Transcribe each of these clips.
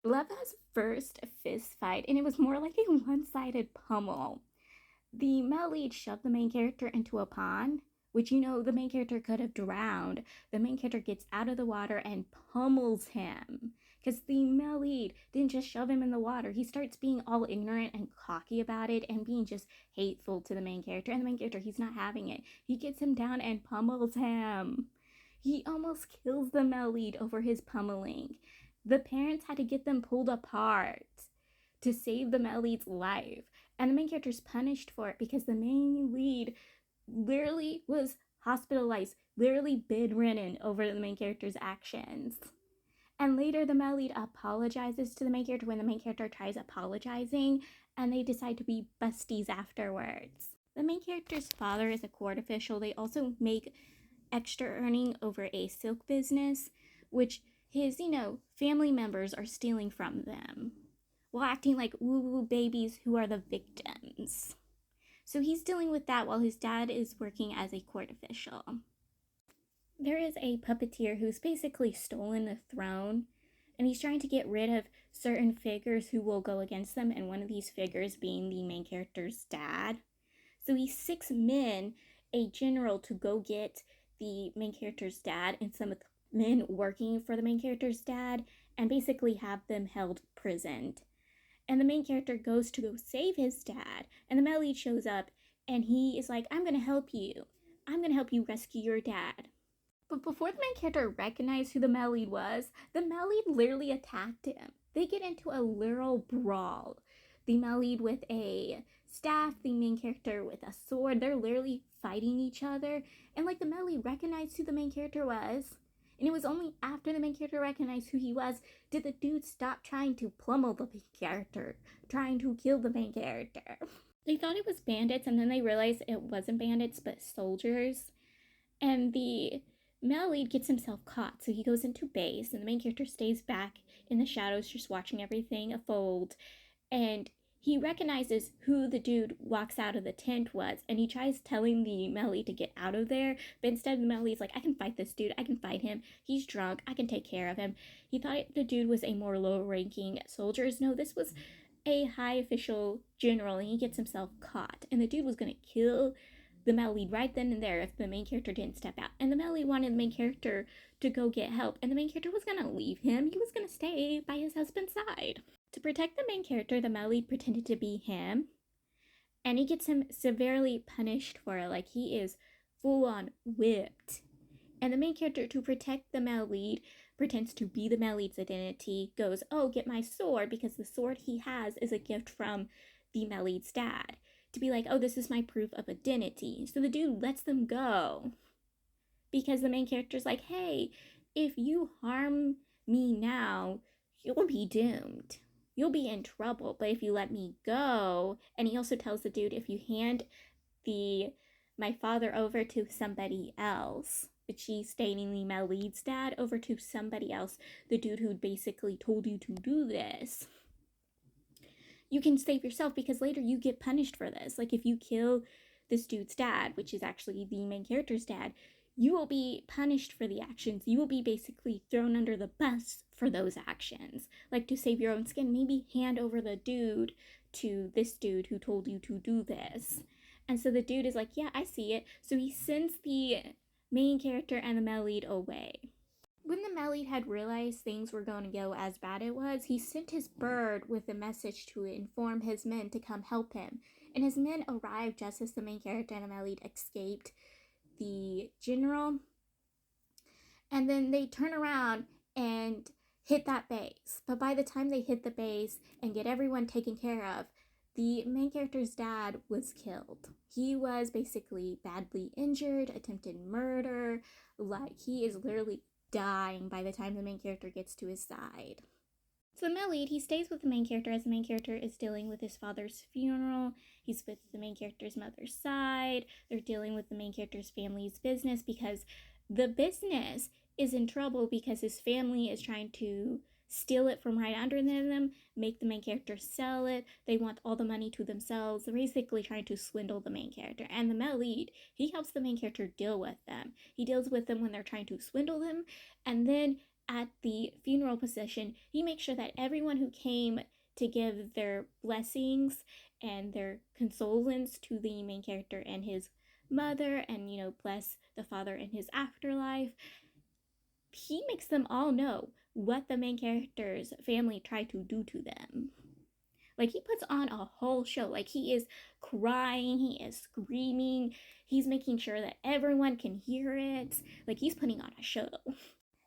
Leva's first fist fight, and it was more like a one-sided pummel. The male lead shoved the main character into a pond, which the main character could have drowned. The main character gets out of the water and pummels him. Because the male lead didn't just shove him in the water. He starts being all ignorant and cocky about it and being just hateful to the main character. And the main character, he's not having it. He gets him down and pummels him. He almost kills the male lead over his pummeling. The parents had to get them pulled apart to save the male lead's life. And the main character's punished for it because the main lead literally was hospitalized, literally bedridden over the main character's actions. And later, the male lead apologizes to the main character when the main character tries apologizing, and they decide to be besties afterwards. The main character's father is a court official. They also make extra earning over a silk business, which his, family members are stealing from them while acting like woo-woo babies who are the victims. So he's dealing with that while his dad is working as a court official. There is a puppeteer who's basically stolen the throne, and he's trying to get rid of certain figures who will go against them, and one of these figures being the main character's dad. So he six men a general to go get the main character's dad and some of the men working for the main character's dad and basically have them held prisoned. And the main character goes to go save his dad, and the male lead shows up, and he is like, I'm gonna help you. I'm gonna help you rescue your dad. But before the main character recognized who the male lead was, the male lead literally attacked him. They get into a literal brawl. The male lead with a staff, the main character with a sword. They're literally fighting each other. And the male lead recognized who the main character was. And it was only after the main character recognized who he was did the dude stop trying to pummel the main character, trying to kill the main character. They thought it was bandits, and then they realized it wasn't bandits, but soldiers. And the male lead gets himself caught, so he goes into base, and the main character stays back in the shadows just watching everything unfold. And he recognizes who the dude walks out of the tent was, and he tries telling the male lead to get out of there, but instead the male lead's like, I can fight this dude, I can fight him, he's drunk, I can take care of him. He thought the dude was a more low-ranking soldier. No, this was a high official general, and he gets himself caught, and the dude was gonna kill the male lead right then and there if the main character didn't step out. And the male lead wanted the main character to go get help, and the main character was gonna leave him. He was gonna stay by his husband's side. To protect the main character, the male lead pretended to be him, and he gets him severely punished for it. He is full on whipped. And the main character, to protect the male lead, pretends to be the male lead's identity, goes, oh, get my sword, because the sword he has is a gift from the male lead's dad. To be like, oh, this is my proof of identity. So the dude lets them go. Because the main character's like, hey, if you harm me now, you'll be doomed. You'll be in trouble, but if you let me go. And he also tells the dude, if you hand my father over to somebody else, but she's stating the male lead's dad, over to somebody else, the dude who basically told you to do this, you can save yourself, because later you get punished for this. If you kill this dude's dad, which is actually the main character's dad, you will be punished for the actions. You will be basically thrown under the bus for those actions. To save your own skin, maybe hand over the dude to this dude who told you to do this. And so the dude is like, yeah, I see it. So he sends the main character and the male lead away. When the male lead had realized things were going to go as bad it was, he sent his bird with a message to inform his men to come help him. And his men arrived just as the main character and the male lead escaped the general. And then they turn around and hit that base. But by the time they hit the base and get everyone taken care of, the main character's dad was killed. He was basically badly injured, attempted murder. He is literally dying by the time the main character gets to his side. So the male lead, he stays with the main character as the main character is dealing with his father's funeral. He's with the main character's mother's side. They're dealing with the main character's family's business, because the business is in trouble because his family is trying to steal it from right under them, make the main character sell it. They want all the money to themselves. They're basically trying to swindle the main character. And the male lead, he helps the main character deal with them. He deals with them when they're trying to swindle them. And then at the funeral procession, he makes sure that everyone who came to give their blessings and their condolence to the main character and his mother, and bless the father in his afterlife, he makes them all know what the main character's family tried to do to them. Like, he puts on a whole show. Like, he is crying, he is screaming, he's making sure that everyone can hear it. Like, he's putting on a show.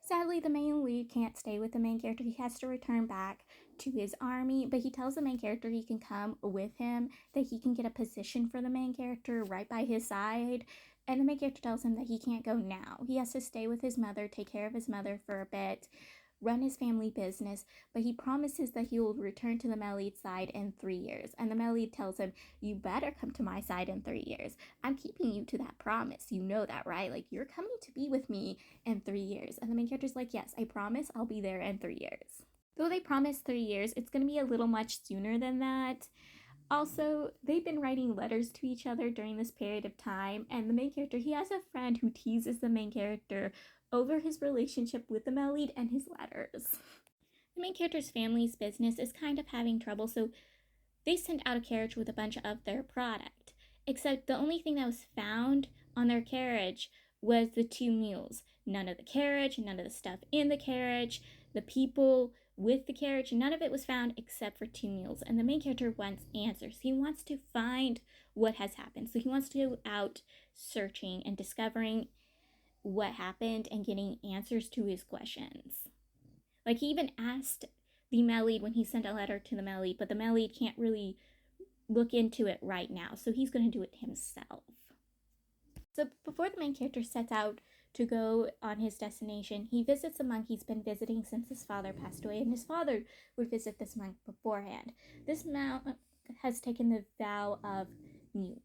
Sadly, the main lead can't stay with the main character. He has to return back to his army, but he tells the main character he can come with him, that he can get a position for the main character right by his side. And the main character tells him that he can't go now. He has to stay with his mother, take care of his mother for a bit, run his family business, but he promises that he will return to the Melid side in 3 years. And the Melid tells him, you better come to my side in 3 years. I'm keeping you to that promise. You know that, right? Like, you're coming to be with me in 3 years. And the main character's like, yes, I promise I'll be there in 3 years. Though they promise 3 years, it's going to be a little much sooner than that. Also, they've been writing letters to each other during this period of time, and the main character, he has a friend who teases the main character over his relationship with the Melid and his letters. The main character's family's business is kind of having trouble, so they sent out a carriage with a bunch of their product. Except the only thing that was found on their carriage was the 2 mules. None of the carriage, none of the stuff in the carriage, the people with the carriage, none of it was found except for 2 mules. And the main character wants answers. He wants to find what has happened. So he wants to go out searching and discovering what happened and getting answers to his questions. Like, he even asked the Melid when he sent a letter to the Melid, but the Melid can't really look into it right now, so he's going to do it himself. So before the main character sets out to go on his destination, he visits a monk he's been visiting since his father passed away, and his father would visit this monk beforehand. This monk has taken the vow of mute.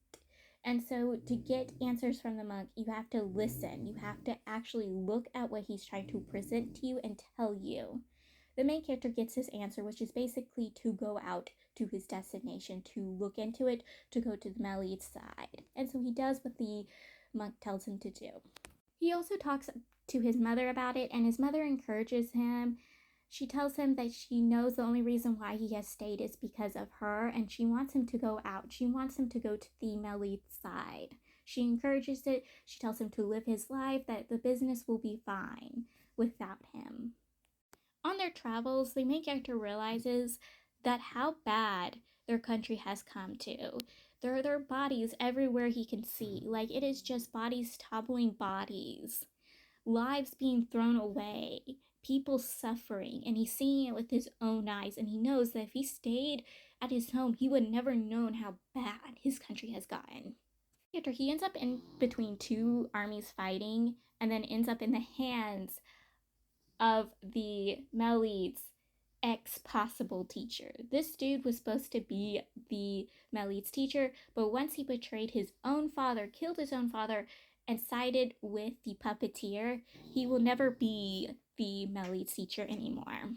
And so to get answers from the monk, you have to listen. You have to actually look at what he's trying to present to you and tell you. The main character gets his answer, which is basically to go out to his destination, to look into it, to go to the Melid's side. And so he does what the monk tells him to do. He also talks to his mother about it, and his mother encourages him. She tells him that she knows the only reason why he has stayed is because of her, and she wants him to go out. She wants him to go to the Melid side. She encourages it. She tells him to live his life, that the business will be fine without him. On their travels, the main character realizes that how bad their country has come to. There are bodies everywhere he can see. Like, it is just bodies toppling bodies. Lives being thrown away, people suffering, and he's seeing it with his own eyes, and he knows that if he stayed at his home, he would never known how bad his country has gotten. After he ends up in between 2 armies fighting, and then ends up in the hands of the Melid's ex-possible teacher. This dude was supposed to be the Melid's teacher, but once he betrayed his own father, killed his own father, and sided with the puppeteer, he will never be the Melid's teacher anymore.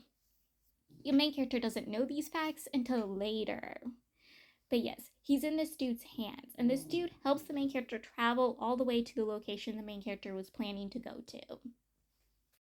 The main character doesn't know these facts until later. But yes, he's in this dude's hands, and this dude helps the main character travel all the way to the location the main character was planning to go to.